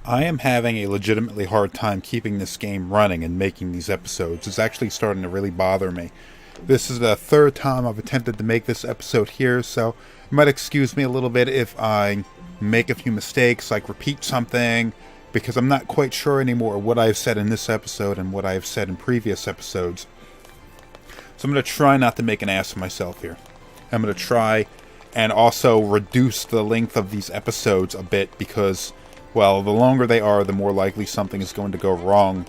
I am having a legitimately hard time keeping this game running and making these episodes. It's actually starting to really bother me. This is the third time I've attempted to make this episode here, so you might excuse me a little bit if I make a few mistakes, like repeat something, because I'm not quite sure anymore what I've said in this episode and what I've said in previous episodes. So I'm going to try not to make an ass of myself here. I'm going to try and also reduce the length of these episodes a bit because, well, the longer they are, the more likely something is going to go wrong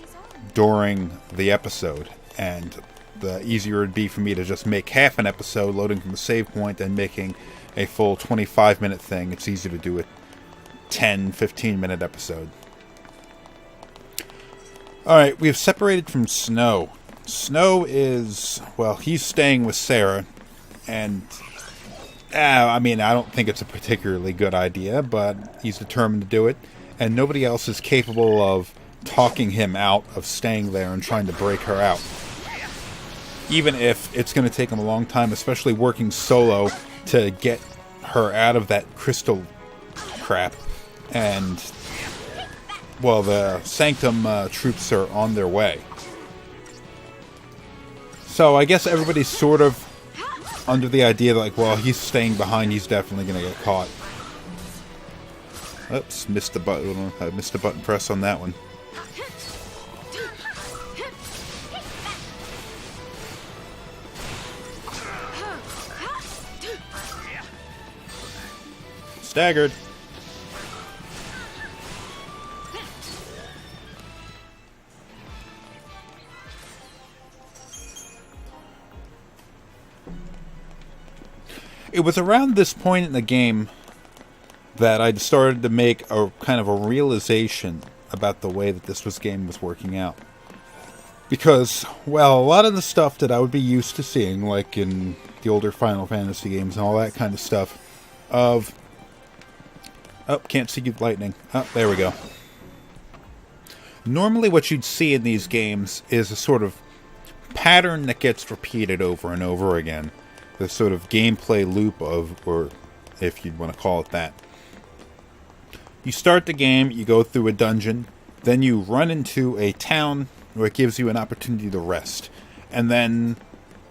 during the episode. And the easier it'd be for me to just make half an episode loading from the save point than making a full 25-minute thing. It's easy to do a 10, 15-minute episode. Alright, we have separated from Snow. Snow is, well, he's staying with Sarah, and I don't think it's a particularly good idea, but he's determined to do it, and nobody else is capable of talking him out of staying there and trying to break her out. Even if it's going to take him a long time, especially working solo, to get her out of that crystal crap. And, well, the Sanctum troops are on their way. So I guess everybody's sort of under the idea that, like, well, he's staying behind, he's definitely going to get caught. Oops, missed the button. I missed the button press on that one. Staggered. It was around this point in the game that I started to make a kind of a realization about the way that this game was working out. Because, well, a lot of the stuff that I would be used to seeing, like in the older Final Fantasy games and all that kind of stuff, of... Oh, can't see you lightning. Oh, there we go. Normally what you'd see in these games is a sort of pattern that gets repeated over and over again. The sort of gameplay loop of, or if you'd want to call it that. You start the game, you go through a dungeon, then you run into a town where it gives you an opportunity to rest. And then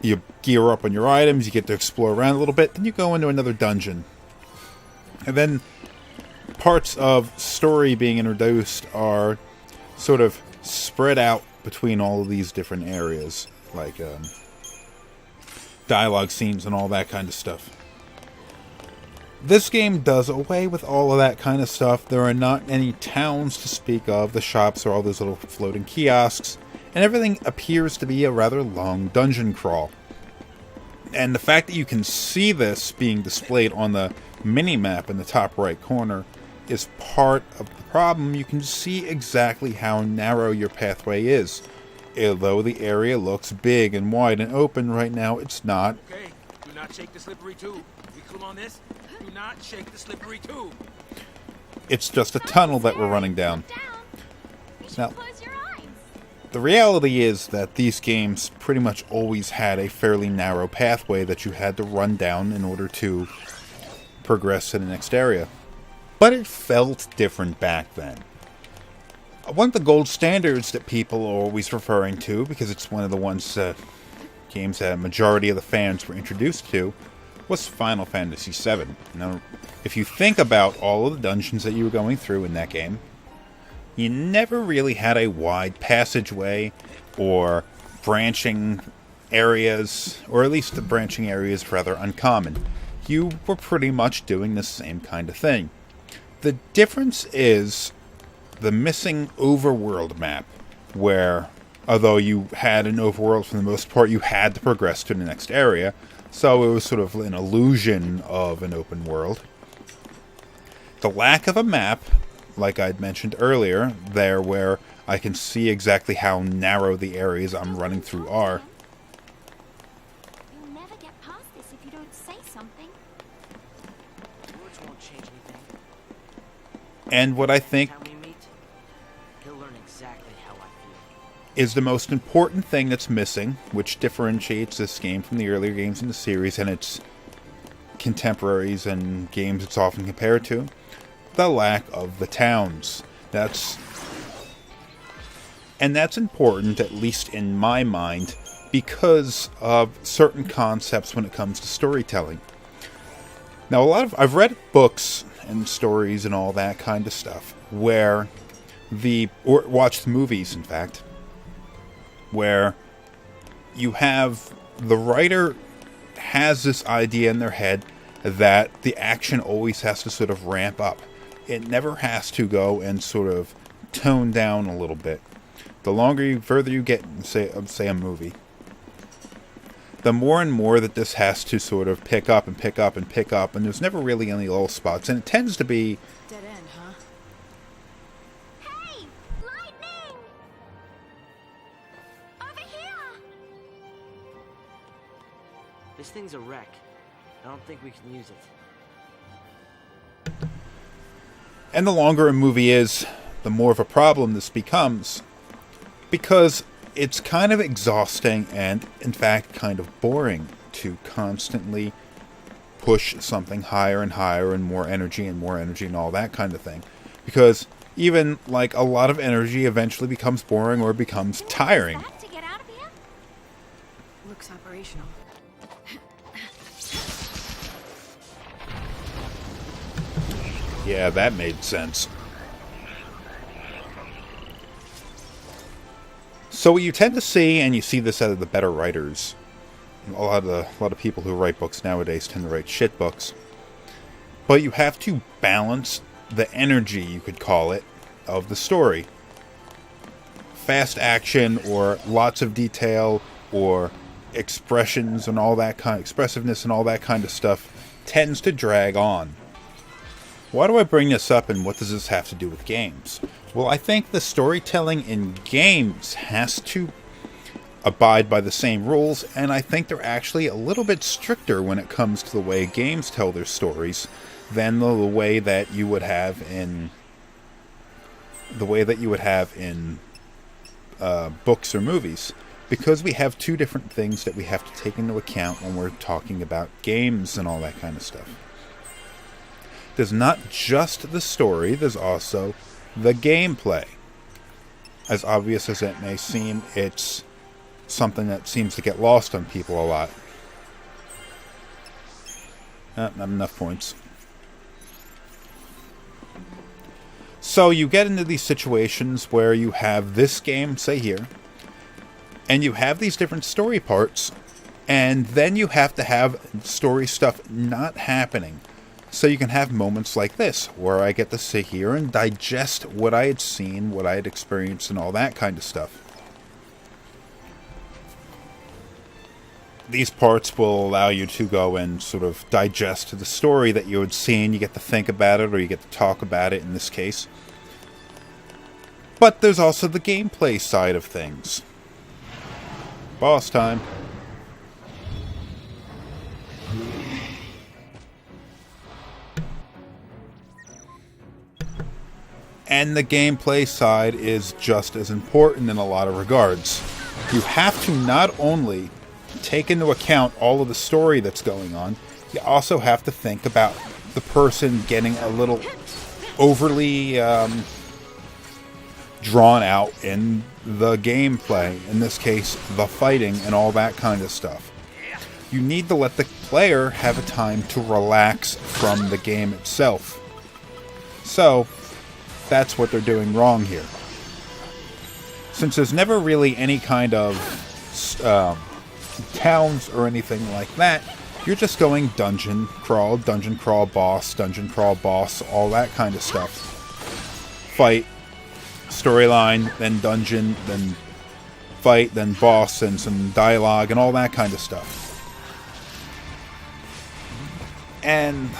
you gear up on your items, you get to explore around a little bit, then you go into another dungeon. And then parts of story being introduced are sort of spread out between all of these different areas, like dialogue scenes and all that kind of stuff. This game does away with all of that kind of stuff. There are not any towns to speak of. The shops are all those little floating kiosks, and everything appears to be a rather long dungeon crawl. And the fact that you can see this being displayed on the mini-map in the top right corner is part of the problem. You can see exactly how narrow your pathway is. Although the area looks big and wide and open right now, it's not. Okay, do not shake the slippery tube. We clear on this? Do not shake the slippery tube. It's just a tunnel that we're running down. Now, the reality is that these games pretty much always had a fairly narrow pathway that you had to run down in order to progress to the next area. But it felt different back then. One of the gold standards that people are always referring to, because it's one of the games that a majority of the fans were introduced to, was Final Fantasy VII. Now, if you think about all of the dungeons that you were going through in that game, you never really had a wide passageway or branching areas, or at least the branching areas rather uncommon. You were pretty much doing the same kind of thing. The difference is the missing overworld map, where, although you had an overworld for the most part, you had to progress to the next area, so it was sort of an illusion of an open world. The lack of a map, like I'd mentioned earlier, there where I can see exactly how narrow the areas I'm running through are. You'll never get past this if you don't say something. Words won't change anything. And what I think Time we meet, he'll learn exactly how I feel. is the most important thing that's missing, which differentiates this game from the earlier games in the series and its contemporaries and games it's often compared to, the lack of the towns. And that's important, at least in my mind, because of certain concepts when it comes to storytelling. Now, I've read books and stories and all that kind of stuff where or watched movies, in fact, where you have the writer has this idea in their head that the action always has to sort of ramp up. It never has to go and sort of tone down a little bit. The further you get, say a movie, the more and more that this has to sort of pick up and pick up and pick up, and there's never really any lull spots, and it tends to be Dead end, huh? Hey! Lightning! Over here! This thing's a wreck. I don't think we can use it. And the longer a movie is, the more of a problem this becomes. Because it's kind of exhausting and, in fact, kind of boring to constantly push something higher and higher and more energy and all that kind of thing. Because even, like, a lot of energy eventually becomes boring or becomes tiring. Back to get out of here? Looks operational. Yeah, that made sense. So what you tend to see, and you see this out of the better writers, a lot of people who write books nowadays tend to write shit books, but you have to balance the energy, you could call it, of the story. Fast action, or lots of detail, or expressions and all that expressiveness and all that kind of stuff tends to drag on. Why do I bring this up, and what does this have to do with games? Well, I think the storytelling in games has to abide by the same rules, and I think they're actually a little bit stricter when it comes to the way games tell their stories than the way that you would have in books or movies, because we have two different things that we have to take into account when we're talking about games and all that kind of stuff. There's not just the story, there's also the gameplay. As obvious as it may seem, it's something that seems to get lost on people a lot. Not enough points. So you get into these situations where you have this game, say here, and you have these different story parts, and then you have to have story stuff not happening. So you can have moments like this, where I get to sit here and digest what I had seen, what I had experienced, and all that kind of stuff. These parts will allow you to go and sort of digest the story that you had seen. You get to think about it, or you get to talk about it in this case. But there's also the gameplay side of things. Boss time. And the gameplay side is just as important in a lot of regards. You have to not only take into account all of the story that's going on, you also have to think about the person getting a little overly drawn out in the gameplay, in this case, the fighting and all that kind of stuff. You need to let the player have a time to relax from the game itself. So that's what they're doing wrong here. Since there's never really any kind of towns or anything like that, you're just going dungeon crawl, boss, all that kind of stuff. Fight, storyline, then dungeon, then fight, then boss, and some dialogue, and all that kind of stuff. And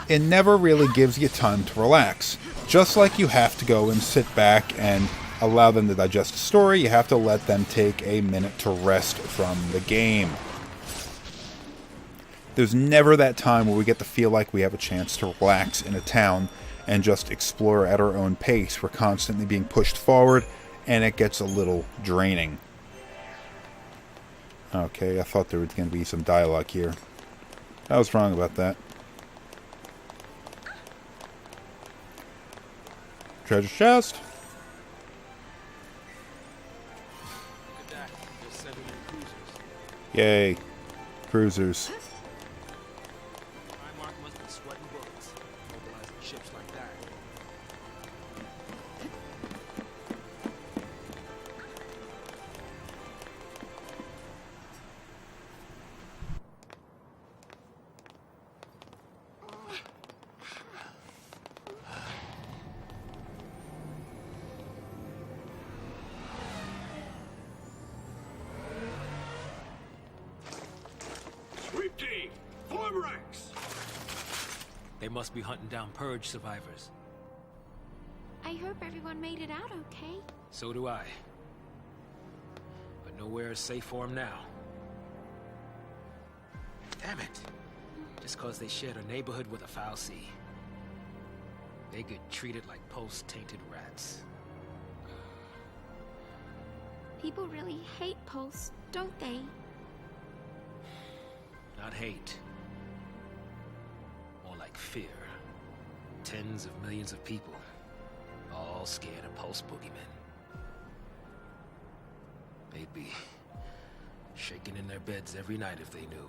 it never really gives you time to relax. Just like you have to go and sit back and allow them to digest the story, you have to let them take a minute to rest from the game. There's never that time where we get to feel like we have a chance to relax in a town and just explore at our own pace. We're constantly being pushed forward, and it gets a little draining. Okay, I thought there was going to be some dialogue here. I was wrong about that. Treasure chest. Look at that. They're sending in cruisers. Yay. Cruisers. Primark must be sweating bullets, mobilizing ships like that. Sweep team, form ranks. They must be hunting down Purge survivors. I hope everyone made it out okay. So do I. But nowhere is safe for them now. Damn it. Just cause they shared a neighborhood with a fal'cie. They get treated like post-tainted rats. People really hate Pulse, don't they? Not hate. More like fear. Tens of millions of people. All scared of Pulse boogeymen. They'd be shaking in their beds every night if they knew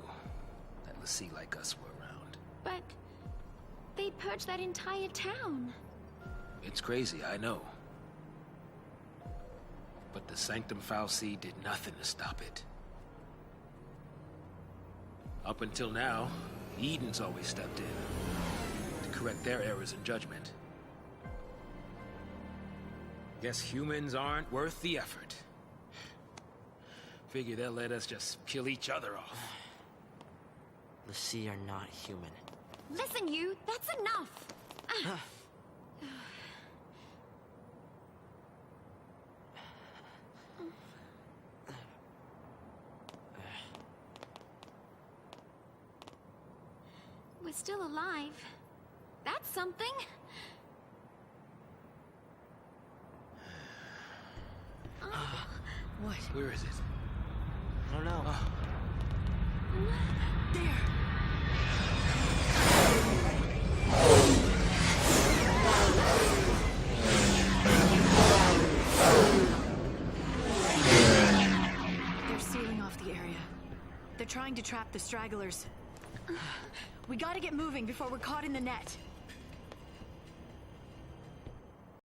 that fal'cie like us were around. But they purged that entire town. It's crazy, I know. But the Sanctum fal'cie did nothing to stop it. Up until now, Eden's always stepped in to correct their errors in judgment. Guess humans aren't worth the effort. Figure they'll let us just kill each other off. fal'cie are not human. Listen, you, that's enough. We're still alive. That's something. What? Where is it? I don't know. There! They're sealing off the area. They're trying to trap the stragglers. We gotta get moving before we're caught in the net.